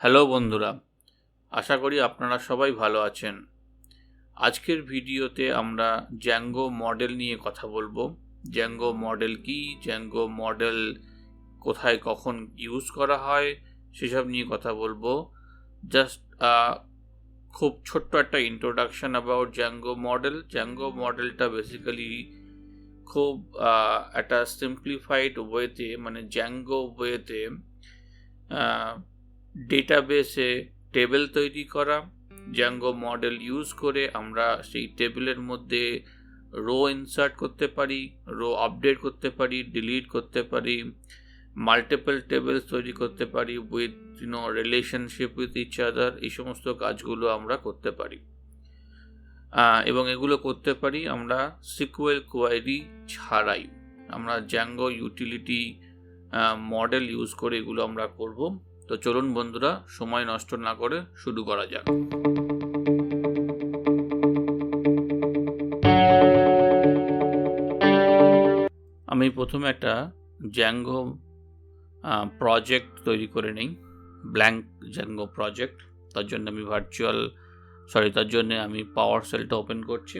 Hello বন্ধুরা, আশা করি আপনারা সবাই ভালো আছেন। আজকের ভিডিওতে আমরা জ্যাঙ্গো মডেল নিয়ে কথা বলবো। জ্যাঙ্গো মডেল কি, জ্যাঙ্গো মডেল কোথায় কখন ইউজ করা হয় সেসব নিয়ে কথা বলবো। জাস্ট খুব ছোট্ট একটা introduction about Zango model. Zango মডেলটা বেসিক্যালি খুব একটা সিম্পলিফাইড ওয়েতে, মানে জ্যাঙ্গো ওয়েতে ডেটাবেসে টেবিল তৈরি করা। জ্যাঙ্গো মডেল ইউজ করে আমরা সেই টেবিলের মধ্যে রো ইনসার্ট করতে পারি, রো আপডেট করতে পারি, ডিলিট করতে পারি, মাল্টিপল টেবিলস তৈরি করতে পারি with relationship with each other. এই সমস্ত কাজগুলো আমরা করতে পারি এবং এগুলো করতে পারি আমরা সিকুয়েল কোয়ারি ছাড়াই। আমরা জ্যাঙ্গো ইউটিলিটি মডেল ইউজ করে এগুলো আমরা করব। তো চলুন বন্ধুরা, সময় নষ্ট না করে শুরু করা যাক। আমি প্রথমে একটা জ্যাঙ্গো প্রজেক্ট তৈরি করে নিই, ব্ল্যাঙ্ক জ্যাঙ্গো প্রজেক্ট। তার জন্য আমি পাওয়ার সেলটা ওপেন করছি।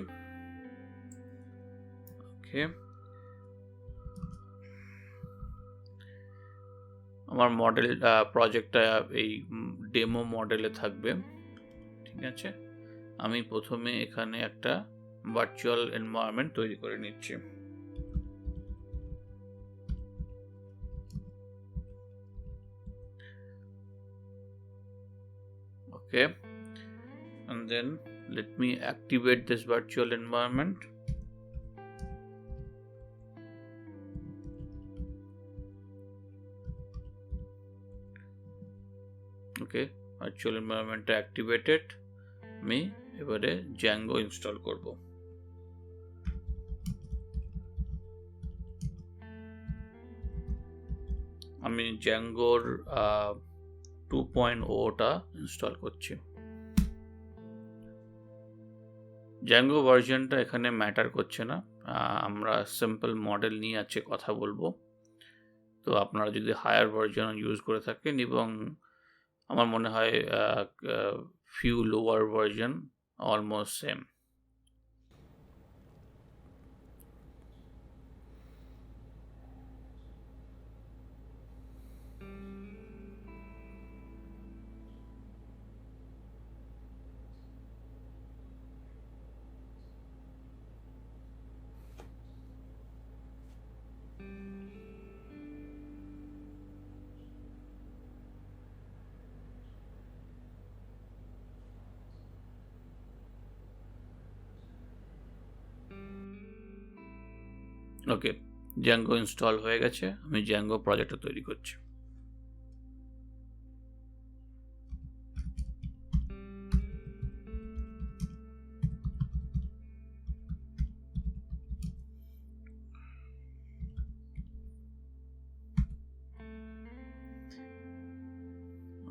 ওকে, আমার মডেল প্রজেক্টটা এই ডেমো মডেলে থাকবে, ঠিক আছে। আমি প্রথমে এখানে একটা ভার্চুয়াল এনভায়রনমেন্ট তৈরি করে নিচ্ছি। Okay, and then let me activate this virtual environment. Okay, virtual environment activated. আমি এবারে জ্যাঙ্গো ইনস্টল করব। আমি জ্যাঙ্গোর 2.0টা ইনস্টল করছি। জ্যাঙ্গো ভার্জনটা এখানে ম্যাটার করছে না, আমরা সিম্পল মডেল নিয়ে আছে কথা বলবো। তো আপনারা যদি হায়ার ভার্জন ইউজ করে থাকেন, এবং আমার মনে হয় few lower version almost same. Okay, Django install হয়ে গেছে। আমি জ্যাঙ্গো প্রজেক্টটা তৈরি করছি।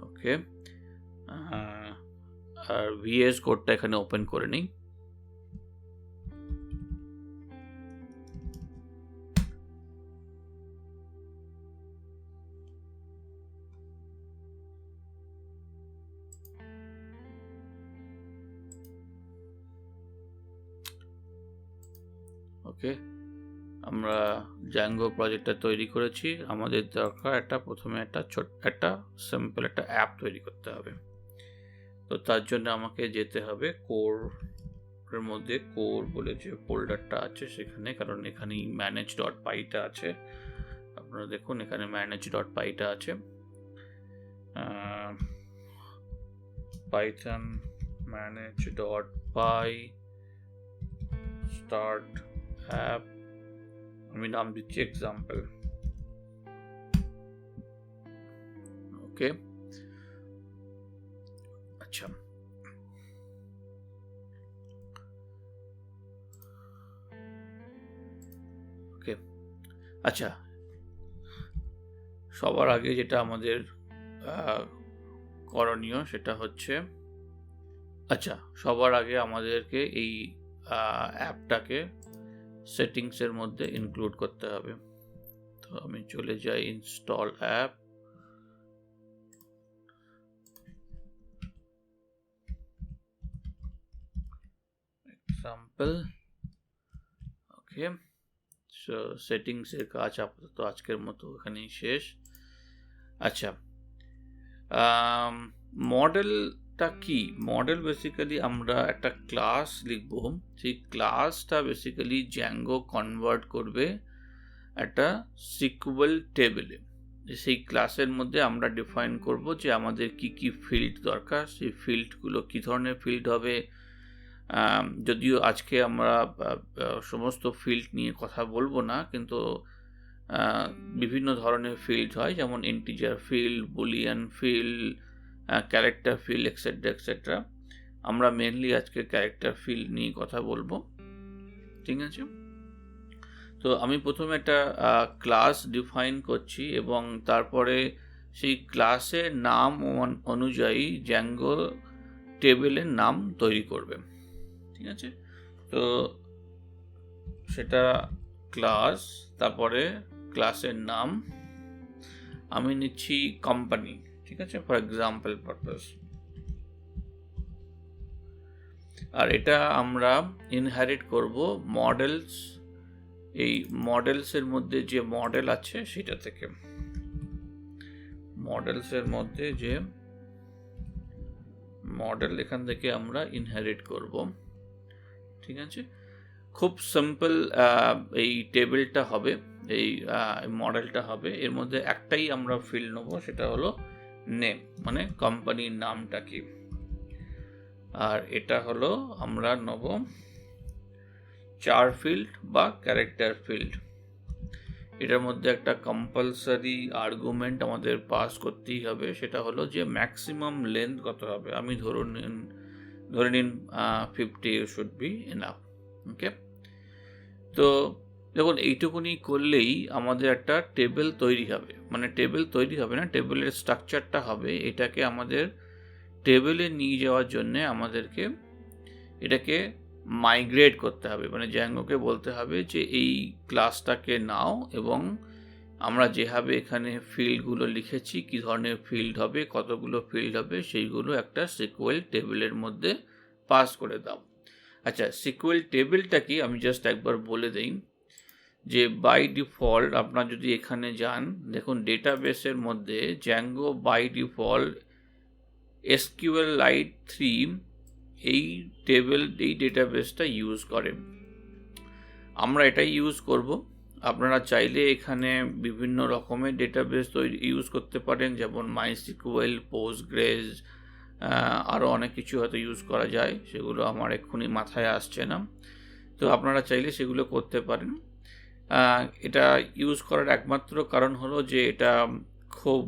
ওকে, আর ভিএস কোডটা এখানে ওপেন করে নিই। ওকে, আমরা জ্যাঙ্গো প্রজেক্টটা তৈরি করেছি। আমাদের দরকার প্রথমে একটা সিম্পল একটা অ্যাপ তৈরি করতে হবে। তো তার জন্য আমাকে যেতে হবে কোরের মধ্যে, কোর বলে যে ফোল্ডারটা আছে সেখানে, কারণ এখানেই manage.py-টা আছে। আপনারা দেখুন এখানে manage.py-টা আছে। python manage.py start app, আমি নাম দিচ্ছি এক্সাম্পল। ওকে, আচ্ছা, ওকে, আচ্ছা, সবার আগে যেটা আমাদের করণীয় সেটা হচ্ছে, আচ্ছা, সবার আগে আমাদেরকে এই অ্যাপটাকে সেটিংসের মধ্যে ইনক্লুড করতে হবে। তো আমি চলে যাই ইনস্টল অ্যাপ, sample. ওকে, সো সেটিংসের কাজ আপাতত আজকের মতো এখানেই শেষ। আচ্ছা, মডেলটা কি? মডেল বেসিক্যালি আমরা একটা ক্লাস লিখব, সেই ক্লাসটা বেসিক্যালি জ্যাঙ্গো কনভার্ট করবে একটা সিকুয়েল টেবিলে। সেই ক্লাসের মধ্যে আমরা ডিফাইন করব যে আমাদের কি কি ফিল্ড দরকার, সেই ফিল্ডগুলো কি ধরনের ফিল্ড হবে। যদিও আজকে আমরা সমস্ত ফিল্ড নিয়ে কথা বলবো না, কিন্তু বিভিন্ন ধরনের ফিল্ড হয়, যেমন integer field, Boolean field, character field, etcetera etcetera. আমরা মেনলি আজকে ক্যারেক্টার ফিল্ড নিয়ে কথা বলবো, ঠিক আছে? তো আমি প্রথমে একটা ক্লাস ডিফাইন করছি এবং তারপরে সেই ক্লাসের নাম অনুযায়ী জ্যাঙ্গো টেবিলের নাম তৈরি করবে, ঠিক আছে? তো সেটা ক্লাস, তারপরে ক্লাসের নাম আমি নিচ্ছি কোম্পানি, ঠিক আছে, ফর এক্সাম্পল পারপাস। আর এটা আমরা ইনহেরিট করব মডেলস, এই মডেলসের মধ্যে যে মডেল আছে সেটা থেকে। মডেলসের মধ্যে যে মডেল, এখান থেকে আমরা ইনহেরিট করব, ঠিক আছে? খুব সিম্পল এই টেবিলটা হবে, এই মডেলটা হবে। এর মধ্যে একটাই আমরা ফিল্ড নেব, সেটা হলো নেম, মানে কোম্পানির নামটা কি। আর এটা হলো আমরা নেব চার ফিল্ড বা ক্যারেক্টার ফিল্ড। এটার মধ্যে একটা কম্পালসারি আর্গুমেন্ট আমাদের পাস করতেই হবে, সেটা হলো যে ম্যাক্সিমাম লেন্থ কত হবে। আমি ধরে নিন 50 শুড বি এনাফ। ওকে, তো দেখুন এইটুকুনি করলেই আমাদের একটা টেবিল তৈরি হবে, মানে টেবিল তৈরি হবে না, টেবিলের স্ট্রাকচারটা হবে। এটাকে আমাদের টেবিলে নিয়ে যাওয়ার জন্য আমাদেরকে এটাকে মাইগ্রেট করতে হবে, মানে জ্যাঙ্গোকে বলতে হবে যে এই ক্লাসটাকে নাও এবং আমরা যেভাবে এখানে ফিল্ডগুলো লিখেছি, কি ধরনের ফিল্ড হবে, কতগুলো ফিল্ড হবে, সেইগুলো একটা সিকুয়েল টেবিলের মধ্যে পাস করে দাও। আচ্ছা, সিকুয়েল টেবিলটা কি আমি জাস্ট একবার বলে দিই, যে বাই ডিফল্ট আপনার যদি এখানে যান, দেখুন ডেটাবেসের মধ্যে জ্যাঙ্গো বাই ডিফল্ট SQLite 3 এই টেবিল, এই ডেটাবেসটা ইউজ করে। আমরা এটাই ইউজ করব। আপনারা চাইলে এখানে বিভিন্ন রকমের ডেটাবেস ইউজ করতে পারেন, যেমন MySQL, পোস্টগ্রেস, আরও অনেক কিছু হয়তো ইউজ করা যায়, সেগুলো আমার এক্ষুনি মাথায় আসছে না। তো আপনারা চাইলে সেগুলো করতে পারেন। এটা ইউজ করার একমাত্র কারণ হলো যে এটা খুব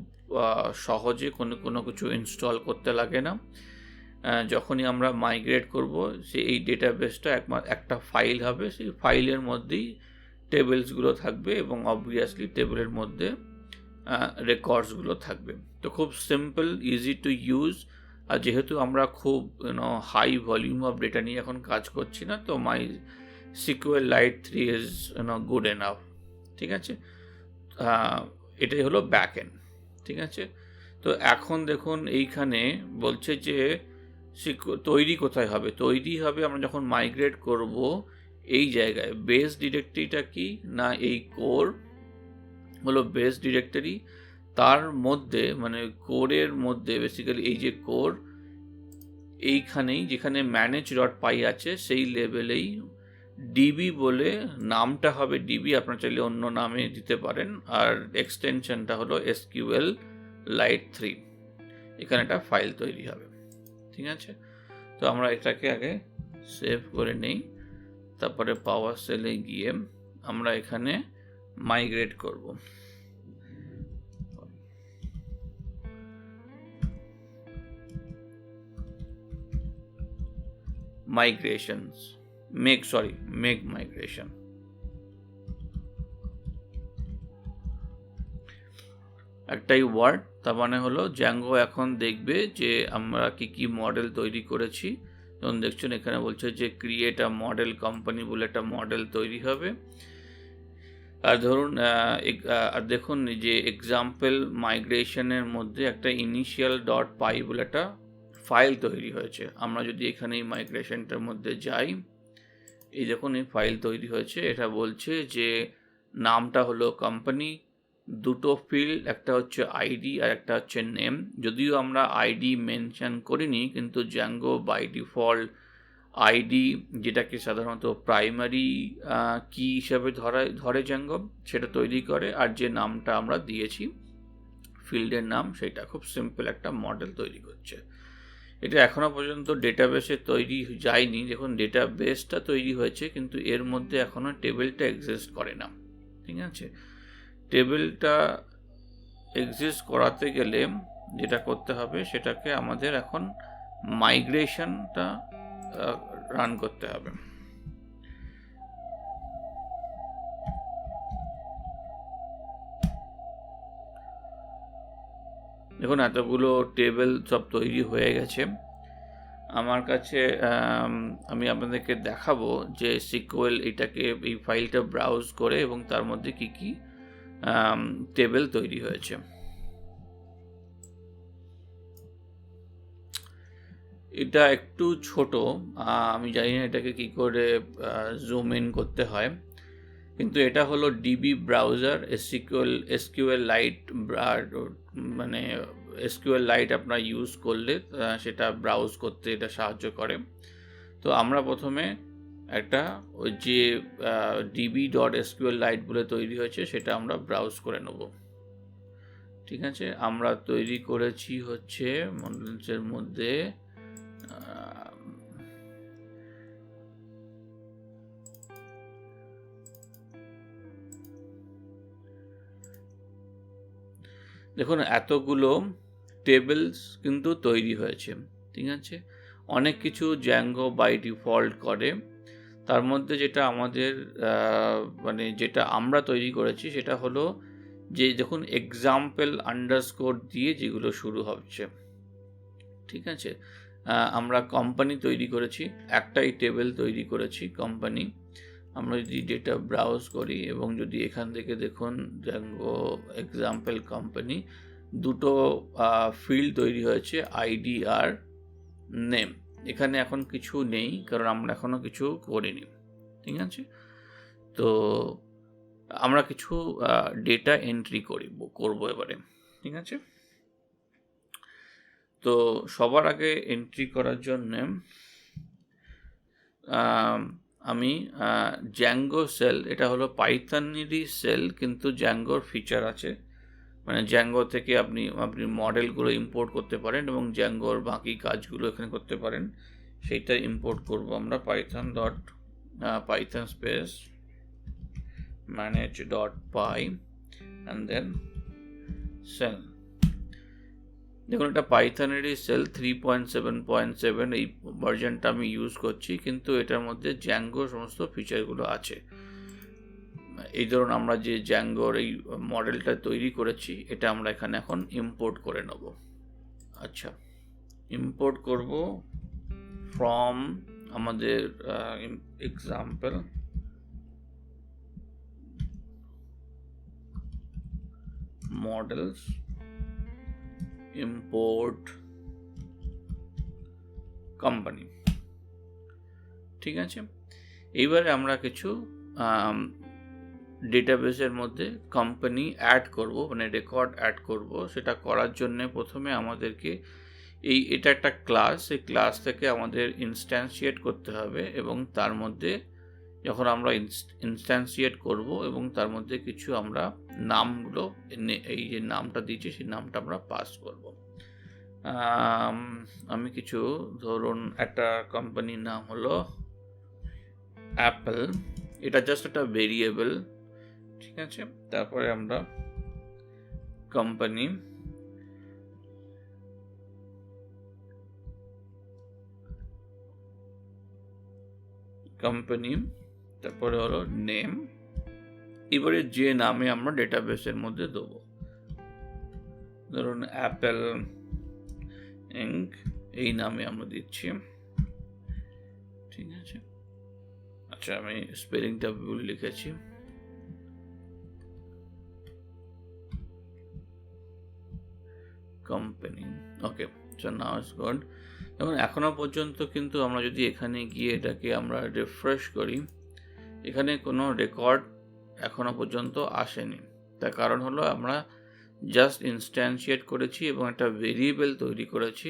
সহজে কোনো কিছু ইনস্টল করতে লাগে না। যখনই আমরা মাইগ্রেট করব, এই ডেটাবেসটা একটা ফাইল হবে, সেই ফাইলের মধ্যেই টেবিলসগুলো থাকবে এবং অবভিয়াসলি টেবিলের মধ্যে রেকর্ডসগুলো থাকবে। তো খুব সিম্পল, ইজি টু ইউজ। আর যেহেতু আমরা খুব হাই ভলিউম অফ ডেটা নিয়ে এখন কাজ করছি না, তো MySQLite 3 ইজ গুড এনাফ, ঠিক আছে? এটাই হলো ব্যাক এন্ড, ঠিক আছে? তো এখন দেখুন এইখানে বলছে যে তৈরি কোথায় হবে। তৈরি হবে আমরা যখন মাইগ্রেট করব এই জায়গায়। বেস ডিরেক্টরিটা কি না, এই কোর হলো বেস ডিরেক্টরি। তার মধ্যে মানে কোরের মধ্যে বেসিক্যালি এই যে কোর, এইখানেই যেখানে manage.py আছে সেই লেভেলেই ডিবি বলে নামটা হবে ডিবি, আপনার চাইলে অন্য নামে দিতে পারেন। আর এক্সটেনশনটা হলো SQLite 3। এখানে একটা ফাইল তৈরি হবে, ঠিক আছে? তো আমরা এটাকে আগে সেভ করে নেই, তারপরে পাওয়ার সেলে গিয়ে আমরা এখানে মাইগ্রেট করব। migrations, make migration। একটাই ওয়ার্ড, তার মানে হলো জ্যাঙ্গো এখন দেখবে যে আমরা কি মডেল তৈরি করেছি। যেমন দেখছেন এখানে বলছে যে ক্রিয়েট আ মডেল কোম্পানি বলে একটা মডেল তৈরি হবে। আর ধরুন আর দেখুন যে এক্সাম্পল মাইগ্রেশনের মধ্যে একটা initial.py বলে একটা ফাইল তৈরি হয়েছে। আমরা যদি এখানে এই মাইগ্রেশনটার মধ্যে যাই, এই দেখুন এই ফাইল তৈরি হয়েছে। এটা বলছে যে নামটা হলো কোম্পানি, দুটো ফিল্ড, একটা হচ্ছে আইডি আর একটা হচ্ছে নেম। যদিও আমরা আইডি মেনশন করিনি, কিন্তু জ্যাঙ্গো বাই ডিফল্ট আইডি, যেটাকে সাধারণত প্রাইমারি কি হিসাবে ধরে জ্যাঙ্গো, সেটা তৈরি করে। আর যে নামটা আমরা দিয়েছি ফিল্ডের নাম, সেটা খুব সিম্পল একটা মডেল তৈরি করছে। এটা এখনো পর্যন্ত ডেটাবেসে তৈরি যায়নি। দেখুন ডেটাবেসটা তৈরি হয়েছে, কিন্তু এর মধ্যে এখনো টেবিলটা এক্সিস্ট করে না। ঠিক আছে, টেবিলটা এক্সিস্ট করাতে গেলে যেটা করতে হবে, সেটাকে আমাদের এখন মাইগ্রেশনটা রান করতে হবে। দেখুন এতগুলো টেবিল সব তৈরি হয়ে গেছে আমার কাছে। আমি আপনাদেরকে দেখাবো যে সিকোয়েল এটাকে, এই ফাইলটা ব্রাউজ করে, এবং তার মধ্যে কি কি টেবিল তৈরি হয়েছে। এটা একটু ছোট, আমি জানি না এটাকে কি করে জুম ইন করতে হয়, কিন্তু এটা হলো ডিবি ব্রাউজার এসকিউএল লাইট, মানে এসকিউএল লাইট আপনার ইউজ করলে সেটা ব্রাউজ করতে এটা সাহায্য করে। তো আমরা প্রথমে একটা ওই যে db.sqlite বলে তৈরি হয়েছে সেটা আমরা ব্রাউজ করে নেব। ঠিক আছে, আমরা তৈরি করেছি হচ্ছে মডেলসের মধ্যে দেখুন এতগুলো টেবিলস কিন্তু তৈরি হয়েছে। ঠিক আছে, অনেক কিছু জ্যাঙ্গো বাই ডিফল্ট করে। তার মধ্যে যেটা আমাদের মানে যেটা আমরা তৈরি করেছি সেটা হলো যে দেখুন এক্সাম্পল আন্ডারস্কোর দিয়ে যেগুলো শুরু হচ্ছে। ঠিক আছে, আমরা কোম্পানি তৈরি করেছি, একটাই টেবিল তৈরি করেছি কোম্পানি। আমরা যদি ডেটা ব্রাউজ করি এবং যদি এখান থেকে দেখুন জ্যাঙ্গো এক্সাম্পল কোম্পানি, দুটো ফিল্ড তৈরি হয়েছে, আইডি আর নেম। এখানে এখন কিছু নেই কারণ আমরা এখনো কিছু করিনি। ঠিক আছে, তো আমরা কিছু ডেটা এন্ট্রি করবো এবারে। ঠিক আছে, তো সবার আগে এন্ট্রি করার জন্যে আমি জ্যাঙ্গো সেল, এটা হলো পাইথনেরই সেল, কিন্তু জ্যাঙ্গোর ফিচার আছে, মানে জ্যাঙ্গো থেকে আপনি মডেলগুলো ইম্পোর্ট করতে পারেন এবং জ্যাঙ্গোর বাকি কাজগুলো এখানে করতে পারেন। সেইটা ইম্পোর্ট করব আমরা python space manage.py and then cell। দেখুন এটা পাইথনেরই সেল 3.7.7 এই ভার্জনটা আমি ইউজ করছি, কিন্তু এটার মধ্যে জ্যাঙ্গোর সমস্ত ফিচারগুলো আছে। এই ধরুন আমরা যে জ্যাঙ্গোর এই মডেলটা তৈরি করেছি এটা আমরা এখানে এখন ইম্পোর্ট করে নেব। আচ্ছা, ইম্পোর্ট করব ফ্রম আমাদের এক্সাম্পল মডেলস, ইম্পোর্ট কোম্পানি। ঠিক আছে, এইবারে আমরা কিছু ডেটাবেসের মধ্যে কোম্পানি অ্যাড করব, মানে রেকর্ড অ্যাড করব। সেটা করার জন্য প্রথমে আমাদেরকে এটা একটা ক্লাস, এই ক্লাস থেকে আমাদের ইনস্ট্যান্সিয়েট করতে হবে, এবং তার মধ্যে যখন আমরা ইনস্ট্যান্সিয়েট করব এবং তার মধ্যে কিছু আমরা নামগুলো, এই যে নামটা দিয়েছি সেই নামটা আমরা পাস করব। আমি কিছু ধরুন একটা কোম্পানির নাম হলো অ্যাপল, এটা জাস্ট একটা ভেরিয়েবল। ঠিক আছে, তারপরে আমরা কোম্পানি তারপরে হলো নেম। এবারে যে নামে আমরা ডেটাবেসের মধ্যে দেবো, ধরুন অ্যাপেল ইঙ্ক, এই নামে আমরা দিচ্ছি। ঠিক আছে, আচ্ছা আমি স্পেলিংটা ভুল লিখেছি। Company, okay so now it's good. যেমন এখনো পর্যন্ত কিন্তু আমরা যদি এখানে গিয়ে এটাকে আমরা রিফ্রেশ করি, এখানে কোনো রেকর্ড এখনো পর্যন্ত আসেনি। তার কারণ হলো আমরা জাস্ট ইনস্ট্যান্সিয়েট করেছি এবং একটা ভেরিয়েবল তৈরি করেছি।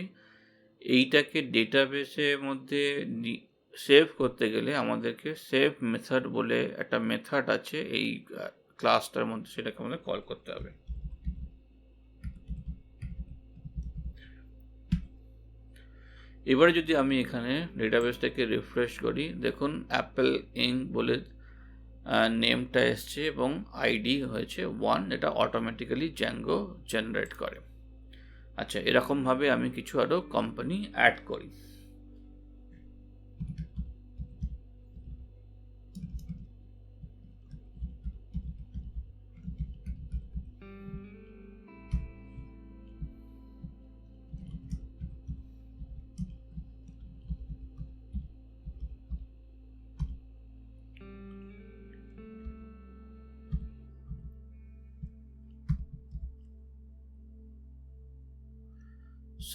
এইটাকে ডেটাবেসের মধ্যে সেভ করতে গেলে আমাদেরকে সেভ মেথড বলে একটা মেথড আছে এই ক্লাসটার মধ্যে, সেটাকে আমাদের কল করতে হবে। এবারে যদি আমি এখানে ডেটাবেসটাকে রিফ্রেশ করি, দেখুন অ্যাপেল ইঙ্ক বলে নেমটা এসছে এবং আইডি হয়েছে 1, এটা অটোমেটিক্যালি জ্যাঙ্গো জেনারেট করে। আচ্ছা, এরকমভাবে আমি কিছু আরও কোম্পানি অ্যাড করি।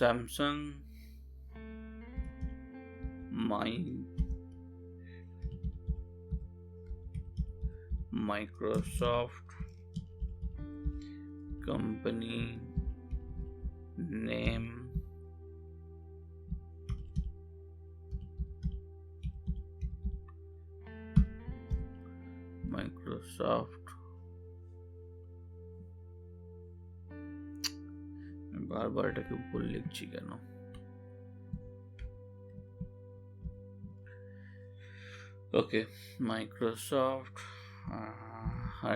Samsung, Microsoft, company name, Microsoft, বারবার এটাকে ভুল লিখছি কেন? ওকে, মাইক্রোসফট,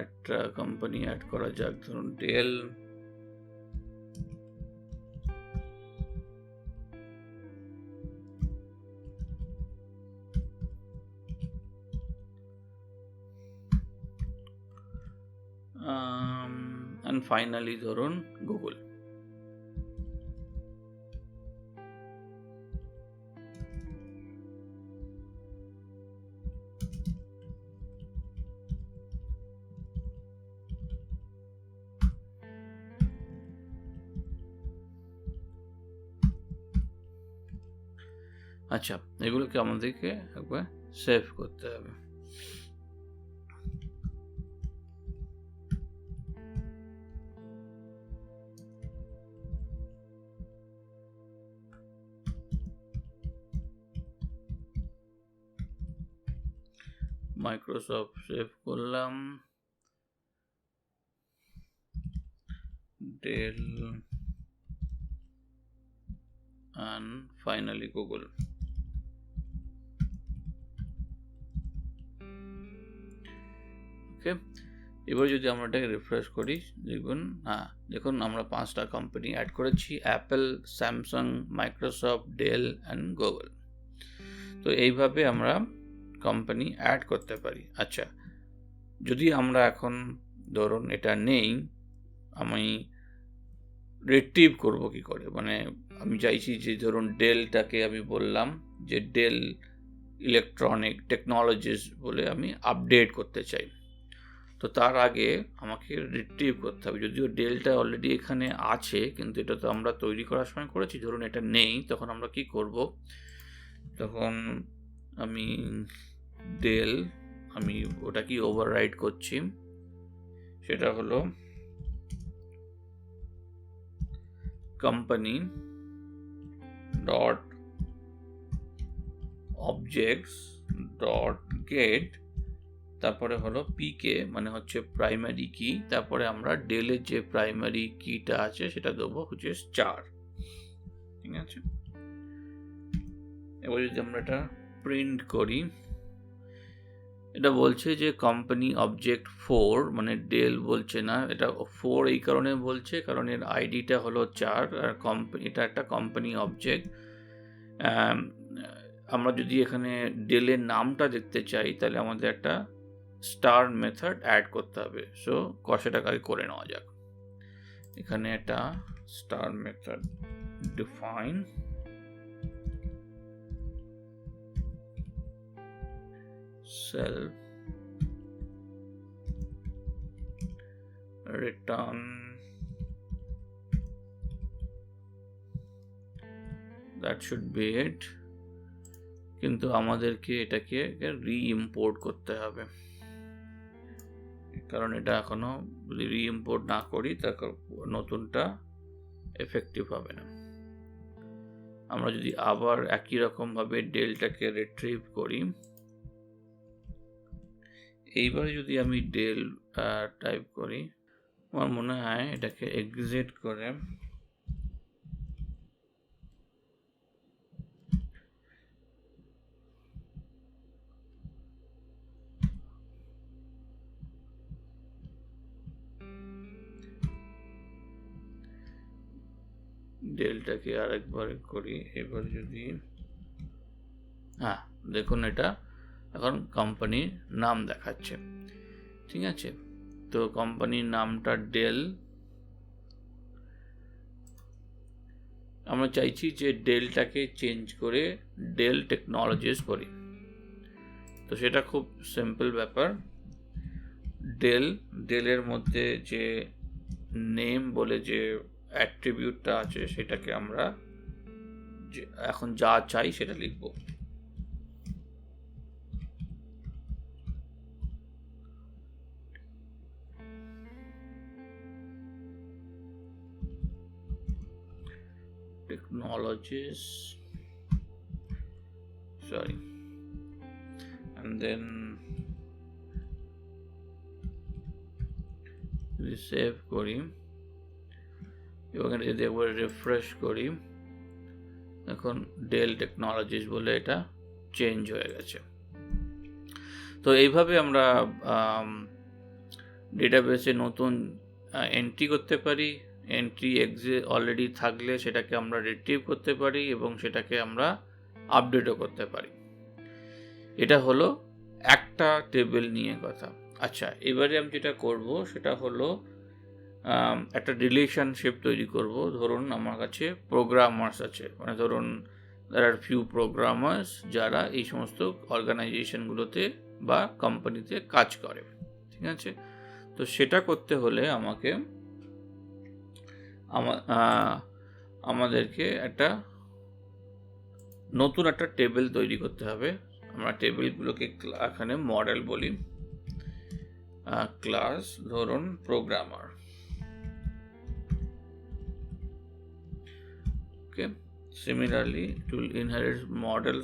একটা কোম্পানি অ্যাড করা যাক, ধরুন ডেল। and finally ধরুন গুগল। আচ্ছা, এগুলোকে আমাদেরকে একবার সেভ করতে হবে। মাইক্রোসফট সেভ করলাম, Dell and finally Google। Okay, এবার যদি আমরা এটাকে রিফ্রেশ করি, দেখুন আমরা 5টা কোম্পানি অ্যাড করেছি, Apple, Samsung, Microsoft, Dell and Google. তো এইভাবে আমরা কোম্পানি অ্যাড করতে পারি। আচ্ছা, যদি আমরা এখন ধরুন এটা নেই, আমি রিট্রিভ করব কি করে? মানে আমি চাইছি যে ধরুন ডেলটাকে আমি বললাম যে ডেল ইলেকট্রনিক টেকনোলজিস বলে আমি আপডেট করতে চাই। তো তার আগে আমাকে রিট্রিভ করতে হবে, যদিও ডেলটা অলরেডি এখানে আছে, কিন্তু এটা তো আমরা তৈরি করার সময় করেছি। ধরুন এটা নেই, তখন আমরা কি করব? তখন আমি ডেল, আমি ওটা কি ওভাররাইড করছি, সেটা হলো company dot objects dot gate, তারপরে হলো পিকে মানে হচ্ছে প্রাইমারি কি, তারপরে আমরা ডেলের যে প্রাইমারি কিটা আছে সেটা দেবো হচ্ছে স্টার। ঠিক আছে, এবার যদি আমরা এটা প্রিন্ট করি, এটা বলছে যে কোম্পানি অবজেক্ট 4, মানে ডেল বলছে না, এটা 4 এই কারণে বলছে কারণ এর আইডিটা হলো 4 আর এটা একটা কোম্পানি অবজেক্ট। আমরা যদি এখানে ডেলের নামটা দেখতে চাই তাহলে আমাদের একটা স্টার মেথড অ্যাড করতে হবে। সো সেটাকে আগে করে নেওয়া যাক। এখানে একটা star method define self return that should be it. কিন্তু আমাদেরকে এটাকে রি-ইম্পোর্ট করতে হবে, কারণ এটা এখনো যদি রি-ইম্পোর্ট না করি তারপর নতুনটা এফেক্টিভ হবে না। আমরা যদি আবার একই রকমভাবে ডেলটাকে রিট্রিভ করি, এইবারে যদি আমি ডেল টাইপ করি, আমার মনে হয় এটাকে এক্সিট করে ডেলটাকে আরেকবার করি। এবার যদি দেখুন এটা এখন কোম্পানির নাম দেখাচ্ছে, ঠিক আছে। তো কোম্পানির নামটা ডেল। আমরা চাইছি যে ডেলটাকে চেঞ্জ করে ডেল টেকনোলজিস করি। তো সেটা খুব সিম্পল ব্যাপার। ডেলের মধ্যে যে নেম বলে যে অ্যাট্রিবিউটটা আছে সেটাকে আমরা এখন যা চাই সেটা লিখব। Technologies, sorry, and then যদি সেভ করি এবং এটা যদি একবার রিফ্রেশ করি, এখন ডেল টেকনোলজিস বলে এটা চেঞ্জ হয়ে গেছে। তো এইভাবে আমরা ডেটাবেসে নতুন এন্ট্রি করতে পারি। এন্ট্রি অলরেডি থাকলে সেটাকে আমরা রিট্রিভ করতে পারি এবং সেটাকে আমরা আপডেটও করতে পারি। এটা হলো একটা টেবিল নিয়ে কথা। আচ্ছা, এবারে আমি যেটা করব সেটা হলো একটা রিলেশনশিপ তৈরি করব। ধরুন আমার কাছে প্রোগ্রামার্স আছে, মানে ধরুন there are few programmers যারা এই সমস্ত অর্গানাইজেশনগুলোতে বা কোম্পানিতে কাজ করে, ঠিক আছে। তো সেটা করতে হলে আমাদেরকে একটা নতুন একটা টেবিল তৈরি করতে হবে। আমরা টেবিলগুলোকে এখানে মডেল বলি, ক্লাস ধরুন programmer, okay. Similarly, it will inherit model,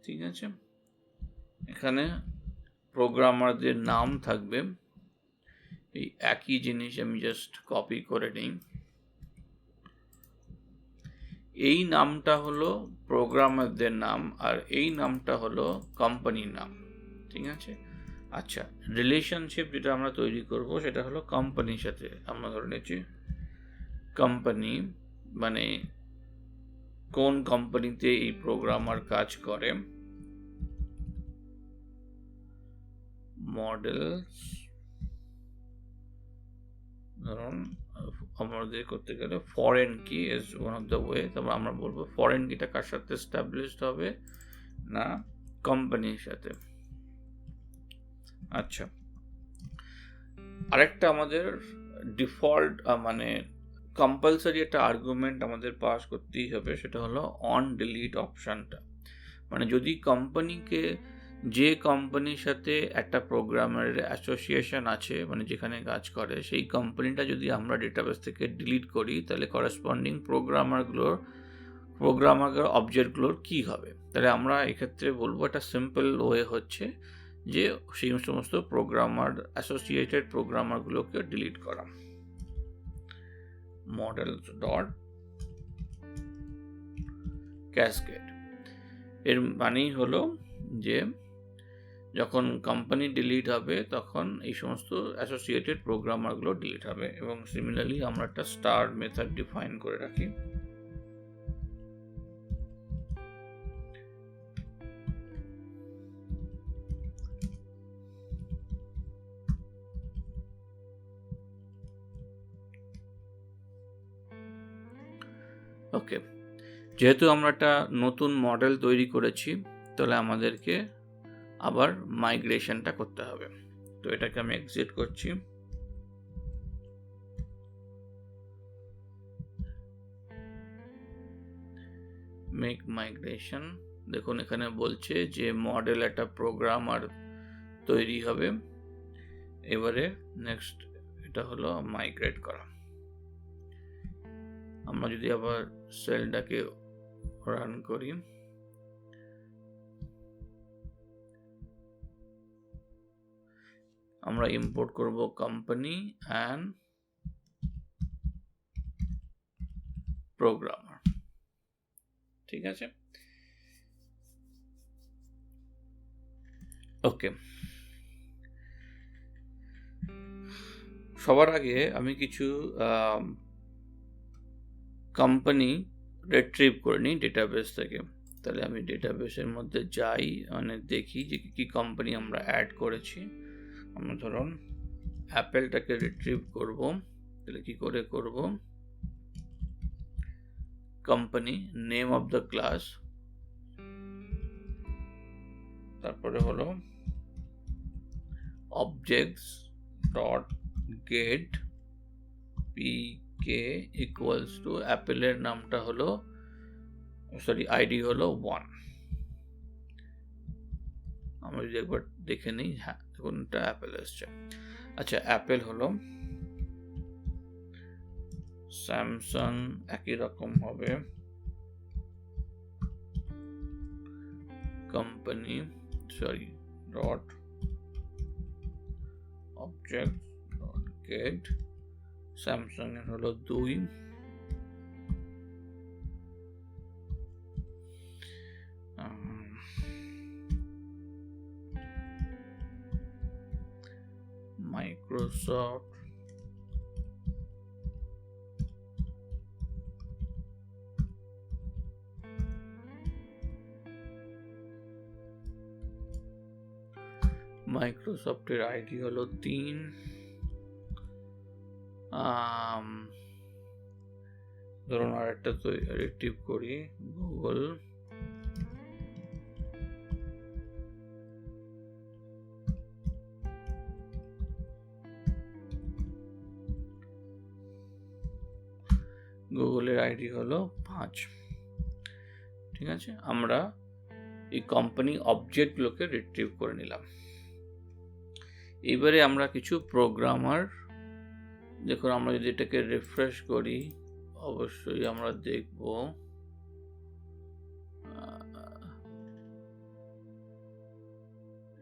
ঠিক আছে। এখানে প্রোগ্রামারদের নাম থাকবে। এই একই জিনিস আমি জাস্ট কপি করে নিই। এই নামটা হলো প্রোগ্রামারদের নাম আর এই নামটা হলো কোম্পানির নাম, ঠিক আছে। আচ্ছা, রিলেশনশিপ যেটা আমরা তৈরি করব সেটা হলো কোম্পানির সাথে। আমরা ধরে নিচ্ছি কোম্পানি মানে কোন কোম্পানিতে এই প্রোগ্রামার কাজ করে। মডেল ধরুন আমাদের করতে গেলে ফরেন কি is one of the way. তারপর আমরা বলবো ফরেন কিটা কার সাথে এস্টাবলিশড হবে না, কোম্পানির সাথে। আচ্ছা, আরেকটা আমাদের ডিফল্ট মানে কম্পালসারি একটা আর্গুমেন্ট আমাদের পাস করতেই হবে, সেটা হলো অন ডিলিট অপশানটা। মানে যদি কোম্পানিকে যে কোম্পানির সাথে একটা প্রোগ্রামের অ্যাসোসিয়েশন আছে, মানে যেখানে কাজ করে সেই কোম্পানিটা যদি আমরা ডেটাবেস থেকে ডিলিট করি, তাহলে করেসপন্ডিং প্রোগ্রামার অবজেক্টগুলোর কী হবে। তাহলে আমরা এক্ষেত্রে বলবো একটা সিম্পল ওয়ে হচ্ছে যে সেই সমস্ত প্রোগ্রামার অ্যাসোসিয়েটেড প্রোগ্রামারগুলোকে ডিলিট করা। মডেলস ডট ক্যাসকেড এর মানেই হলো যে যখন কোম্পানি ডিলিট হবে তখন এই সমস্ত অ্যাসোসিয়েটেড প্রোগ্রামারগুলো ডিলিট হবে। এবং সিমিলারলি আমরা একটা স্টার মেথড ডিফাইন করে রাখি। ওকে, যেহেতু আমরা একটা নতুন মডেল তৈরি করেছি তাহলে আমাদেরকে আবার মাইগ্রেশনটা করতে হবে। তো এটাকে আমি এক্সিট করছি। Make migration. দেখুন এখানে বলছে যে মডেল একটা প্রোগ্রামার তৈরি হবে। এবারে নেক্সট এটা হলো মাইগ্রেট করা। আমরা যদি আবার সেলটাকে রান করি, আমরা ইম্পোর্ট করব কোম্পানি অ্যান্ড প্রোগ্রামার। ঠিক আছে, ওকে। সবার আগে আমি কিছু কোম্পানি রিট্রিভ করে নিই ডেটাবেস থেকে। তাহলে আমি ডেটাবেসের মধ্যে যাই, মানে দেখি যে কি কোম্পানি আমরা অ্যাড করেছি। আমরা ধরুন অ্যাপেলটাকে রিট্রিভ করব। তাহলে কি করে করব, company, name of the class, তারপরে হলো objects dot get PK equals to অ্যাপেলের নামটা হলো, সরি আইডি হলো 1। আমরা যদি একবার দেখে নিই, হ্যাঁ দেখুন এটা অ্যাপেল এসছে। আচ্ছা, অ্যাপেল হলো, স্যামসাং একই রকম হবে, company sorry dot object dot gate, Samsung এর হলো 2, মাইক্রোসফট মাইক্রোসফটের আইডি হলো 3। ধরুন আর একটা তো রিট্রিভ করি, গুগল, গুগলের আইডি হলো 5। ঠিক আছে, আমরা এই কোম্পানি অবজেক্টগুলোকে রিট্রিভ করে নিলাম। এবারে আমরা কিছু প্রোগ্রামার, দেখুন আমরা যদি এটাকে রিফ্রেশ করি, অবশ্যই আমরা দেখব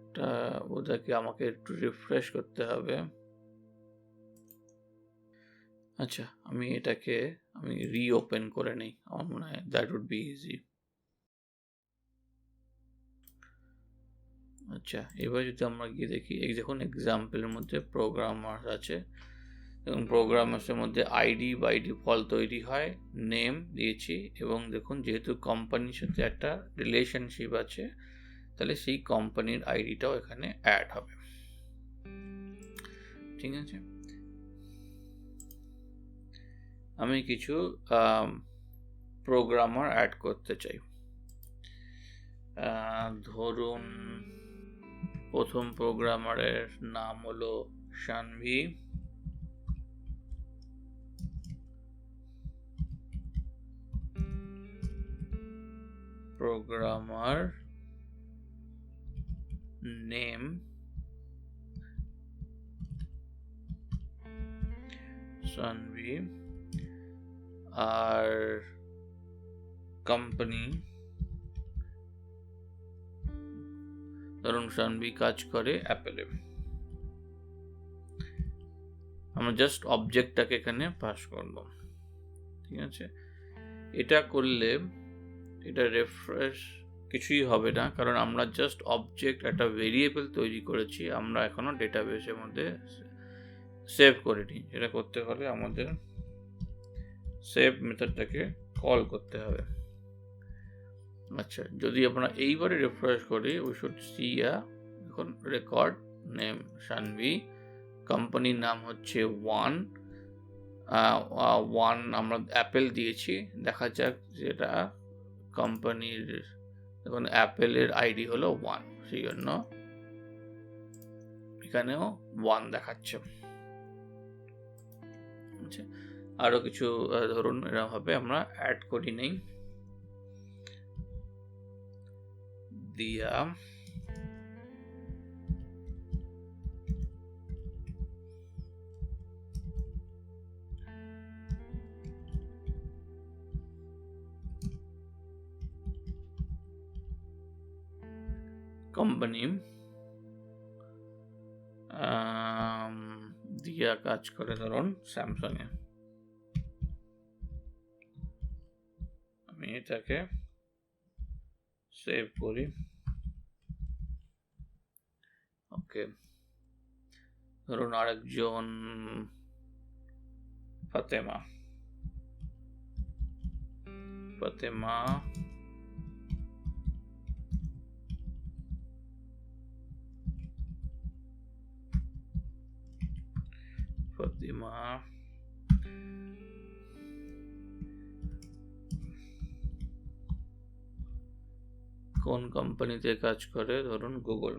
এটা ওটাকে আমাকে একটু রিফ্রেশ করতে হবে। আচ্ছা, আমি এটাকে রিওপেন করে নিই, আমার মনে হয় দ্যাট উড বি ইজি। আচ্ছা, এবার যদি আমরা গিয়ে দেখি, এই দেখুন এক্সাম্পলের মধ্যে প্রোগ্রামার আছে, এবং প্রোগ্রামার্সের মধ্যে আইডি বাই ডিফল্ট তৈরি হয়, নেম দিয়েছি, এবং দেখুন যেহেতু কোম্পানির সাথে একটা রিলেশনশিপ আছে, তাহলে সেই কোম্পানির আইডিটাও এখানে অ্যাড হবে। ঠিক আছে, আমি কিছু প্রোগ্রামার অ্যাড করতে চাই। ধরুন প্রথম প্রোগ্রামারের নাম হলো শানভি, প্রোগ্রামার নেম শানভি, আর কোম্পানি ধরুন শানভি কাজ করে অ্যাপেলে। আমরা জাস্ট অবজেক্টটাকে এখানে পাস করব। ঠিক আছে, এটা করলে এটা রিফ্রেশ কিছুই হবে না, কারণ আমরা জাস্ট অবজেক্ট একটা ভেরিয়েবল তৈরি করেছি, আমরা এখনো ডেটাবেসের মধ্যে সেভ করিনি। এটা করতে হলে আমাদের সেভ মেথডটাকে কল করতে হবে। আচ্ছা, যদি আমরা এইবারে রিফ্রেশ করি, উই শুড সি এখন রেকর্ড নেম শানভি, কোম্পানির নাম হচ্ছে 1, আমরা অ্যাপেল দিয়েছি। দেখা যাক যেটা কোম্পানির, দেখুন অ্যাপেলের আইডি হলো 1, সেই জন্য এখানেও 1 দেখাচ্ছে। আচ্ছা, আরো কিছু ধরুন এরকম ভাবে আমরা অ্যাড করি নেই, দিয়া কোম্পানি দিয়া কাজ করে ধরুন স্যামসাং এ। আমি এটাকে সেভ করি। ওকে, ধরুন আরেকজন ফাতেমা কোন কোম্পানিতে কাজ করে, ধরুন গুগল।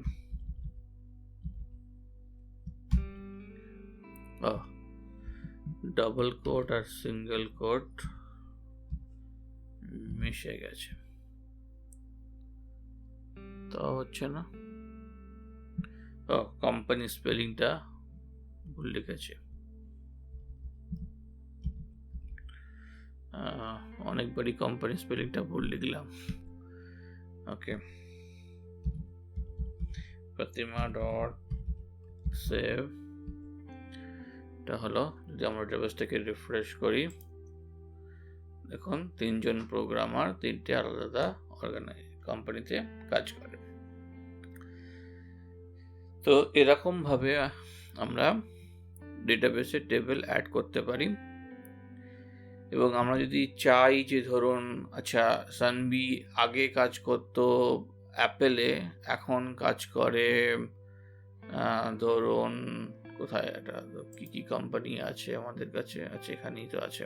ডাবল কোট আর সিঙ্গেল কোট মিশে গেছে, তা হচ্ছে না। কোম্পানি স্পেলিংটা ভুল লিখেছে। অনেকবারই কোম্পানি স্পেলিংটা ভুল লিখলাম। ওকে, প্রতিমা ডট সেভ এটা হলো। যদি আমরা ডেটাবেসটাকে রিফ্রেশ করি, দেখুন 3 জন প্রোগ্রামার 3টে আলাদা কোম্পানিতে কাজ করে। তো এরকম ভাবে আমরা ডেটাবেসে টেবিল অ্যাড করতে পারি। এবং আমরা যদি চাই যে ধরুন আচ্ছা সানভি আগে কাজ করতো অ্যাপেলে, এখন কাজ করে ধরুন কোথায়, এটা কি কি কোম্পানি আছে আমাদের কাছে, আছে এখানেই তো আছে।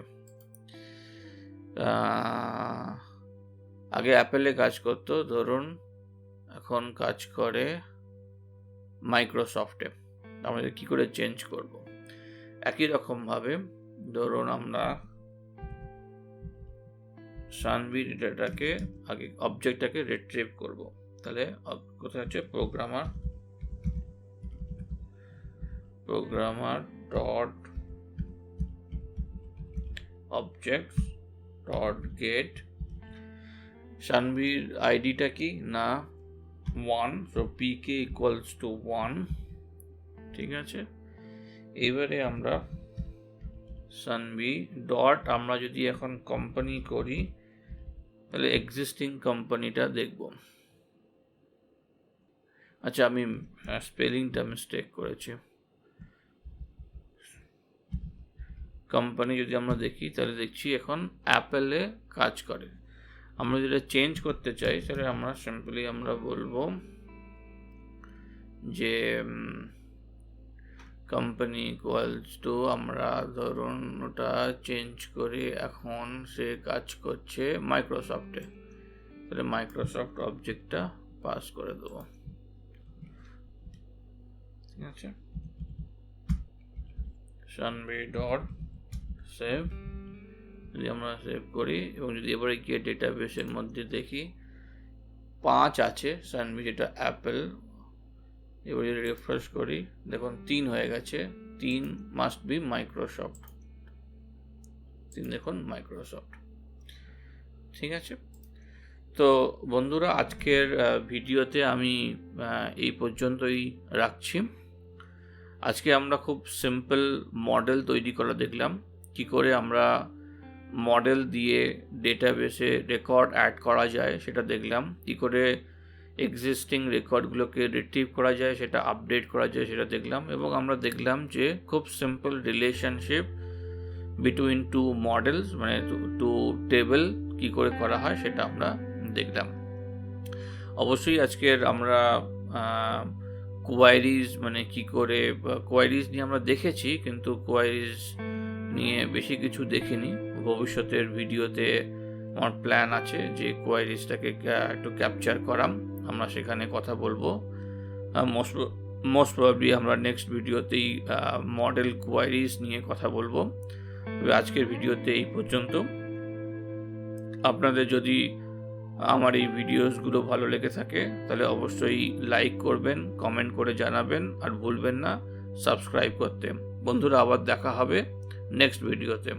আগে অ্যাপেলে কাজ করতো, ধরুন এখন কাজ করে মাইক্রোসফটে। আমরা কি করে চেঞ্জ করব? একই রকম ভাবে ধরুন আমরা সানভি ডেটাটাকে আগে অবজেক্টটাকে রিট্রিভ করব, তাহলে কোথায় হচ্ছে programmer dot objects dot get সানভির আইডিটা কি না 1, সো pk ইকুয়ালস টু 1। ঠিক আছে, এবারে আমরা সানভি ডট, আমরা যদি এখন কোম্পানি করি তাহলে এক্সিস্টিং কোম্পানিটা দেখব। আচ্ছা, আমি স্পেলিংটা মিস্টেক করেছি। কোম্পানি যদি আমরা দেখি তাহলে দেখছি এখন অ্যাপেলে কাজ করে। আমরা যেটা চেঞ্জ করতে চাই সেটা আমরা সিম্পলি আমরা বলবো যে কোম্পানি ইকুয়ালস টু, আমরা ধরুন ওটা চেঞ্জ করি, এখন সে কাজ করছে মাইক্রোসফটে, তাহলে মাইক্রোসফট অবজেক্টটা পাস করে দেবো। ঠিক আছে, সানভি ডট সেভ, যদি আমরা সেভ করি এবং যদি এবারে গিয়ে ডেটাবেসের মধ্যে দেখি 5 আছে সানভি, যেটা অ্যাপেল। এবার যদি রিফ্রেশ করি দেখুন 3 হয়ে গেছে, 3 মাস্ট বি মাইক্রোসফট, 3 দেখুন মাইক্রোসফট। ঠিক আছে, তো বন্ধুরা আজকের ভিডিওতে আমি এই পর্যন্তই রাখছি। আজকে আমরা খুব সিম্পল মডেল তৈরি করা দেখলাম, কি করে আমরা মডেল দিয়ে ডেটাবেসে রেকর্ড অ্যাড করা যায় সেটা দেখলাম, কি করে এক্সিস্টিং রেকর্ডগুলোকে রিট্রিভ করা যায়, সেটা আপডেট করা যায় সেটা দেখলাম। এবং আমরা দেখলাম যে খুব সিম্পল রিলেশনশিপ বিটুইন 2 মডেলস, মানে 2 টেবিল কি করে করা হয় সেটা আমরা দেখলাম। অবশ্যই আজকের আমরা কোয়ারিজ, মানে কি করে কোয়ারিজ নিয়ে আমরা দেখেছি, কিন্তু কোয়ারিজ নিয়ে বেশি কিছু দেখিনি। ভবিষ্যতের ভিডিওতে আমার প্ল্যান আছে যে কোয়ারিজটাকে একটু ক্যাপচার করা আমরা সেখানে কথা বলবো। মোস্ট প্রবাবলি আমরা নেক্সট ভিডিওতেই মডেল কোয়ারিজ নিয়ে কথা বলবো। তবে আজকের ভিডিওতে এই পর্যন্ত। আপনাদের যদি আমার এই ভিডিওসগুলো ভালো লেগে থাকে তাহলে অবশ্যই লাইক করবেন, কমেন্ট করে জানাবেন, আর ভুলবেন না সাবস্ক্রাইব করতে। বন্ধুরা, আবার দেখা হবে নেক্সট ভিডিওতে।